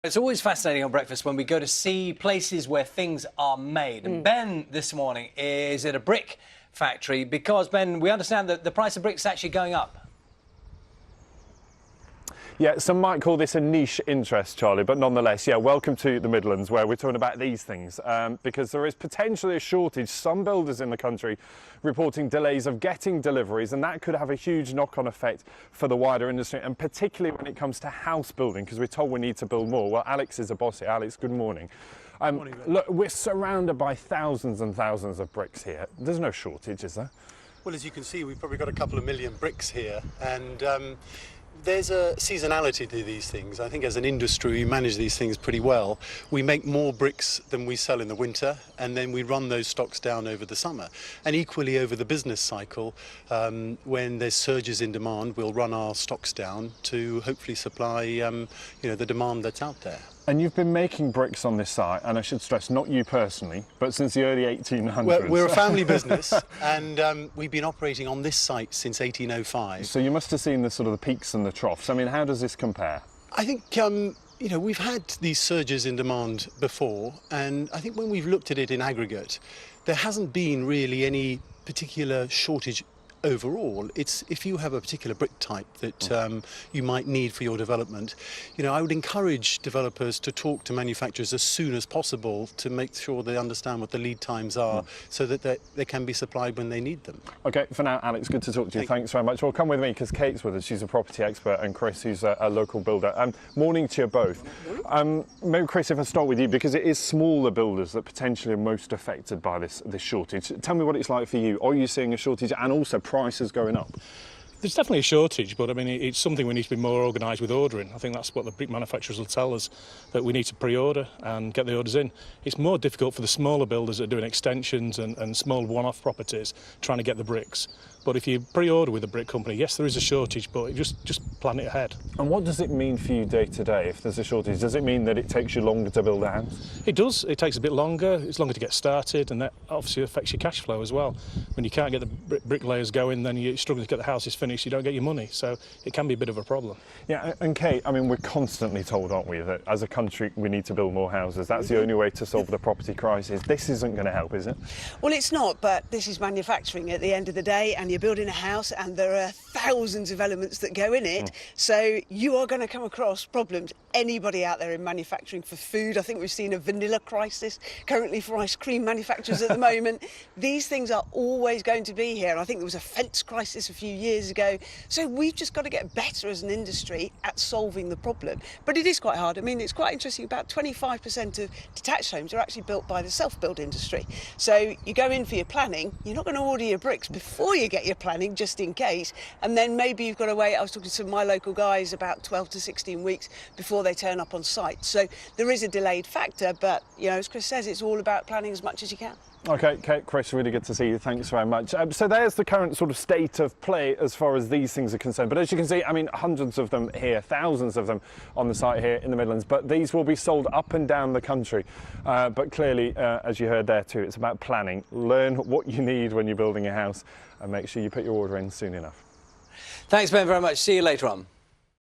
It's always fascinating on breakfast when we go to see places where things are made. And Ben this morning is at a brick factory because, Ben, we understand that the price of bricks is actually going up. Yeah, some might call this a niche interest, Charlie, but nonetheless, yeah, welcome to the Midlands, where we're talking about these things, because there is potentially a shortage. Some builders in the country reporting delays of getting deliveries, and that could have a huge knock-on effect for the wider industry, and particularly when it comes to house building, because we're told we need to build more. Well, Alex is a boss here. Alex, good morning. Good morning, Ben. Look, we're surrounded by thousands and thousands of bricks here. There's no shortage, is there? Well, as you can see, we've probably got a couple of million bricks here, and there's a seasonality to these things. I think as an industry we manage these things pretty well. We make more bricks than we sell in the winter, and then we run those stocks down over the summer. And equally over the business cycle, when there's surges in demand, we'll run our stocks down to hopefully supply the demand that's out there. And you've been making bricks on this site, and I should stress, not you personally, but since the early 1800s. We're a family business, and we've been operating on this site since 1805. So you must have seen the sort of the peaks and the troughs. I mean, how does this compare? I think, we've had these surges in demand before, and I think when we've looked at it in aggregate, there hasn't been really any particular shortage overall. It's if you have a particular brick type that you might need for your development, I would encourage developers to talk to manufacturers as soon as possible to make sure they understand what the lead times are, so that they can be supplied when they need them. Okay, for now, Alex, good to talk to you. Thanks very much. Well, come with me because Kate's with us. She's a property expert, and Chris, who's a local builder. Morning to you both. Maybe, Chris, if I start with you, because it is smaller builders that potentially are most affected by this shortage. Tell me what it's like for you. Are you seeing a shortage, and also prices going up? There's definitely a shortage, but I mean, it's something we need to be more organised with ordering. I think that's what the brick manufacturers will tell us, that we need to pre-order and get the orders in. It's more difficult for the smaller builders that are doing extensions and small one-off properties trying to get the bricks. But if you pre-order with a brick company, yes, there is a shortage, but just plan it ahead. And what does it mean for you day to day if there's a shortage? Does it mean that it takes you longer to build a house? It does. It takes a bit longer. It's longer to get started, and that obviously affects your cash flow as well. When you can't get the bricklayers going, then you're struggling to get the houses finished, you don't get your money. So it can be a bit of a problem. Yeah, and Kate, I mean, we're constantly told, aren't we, that as a country we need to build more houses. That's the only way to solve the property crisis. This isn't going to help, is it? Well, it's not, but this is manufacturing at the end of the day, and you're building a house and there are thousands of elements that go in it, so you are going to come across problems. Anybody out there in manufacturing for food, I think we've seen a vanilla crisis currently for ice cream manufacturers at the moment. These things are always going to be here. I think there was a fence crisis a few years ago, so we've just got to get better as an industry at solving the problem. But it is quite hard. I mean, it's quite interesting, about 25% of detached homes are actually built by the self-build industry. So you go in for your planning, you're not going to order your bricks before you get your planning, just in case, and then maybe you've got to wait. I was talking to my local guys, about 12 to 16 weeks before they turn up on site. So there is a delayed factor, but as Chris says, it's all about planning as much as you can. Okay, Kate, Chris, really good to see you. Thanks very much. So there's the current sort of state of play as far as these things are concerned. But as you can see, I mean, hundreds of them here, thousands of them on the site here in the Midlands. But these will be sold up and down the country. But clearly, as you heard there too, it's about planning. Learn what you need when you're building a house and make sure you put your order in soon enough. Thanks, Ben, very much. See you later on.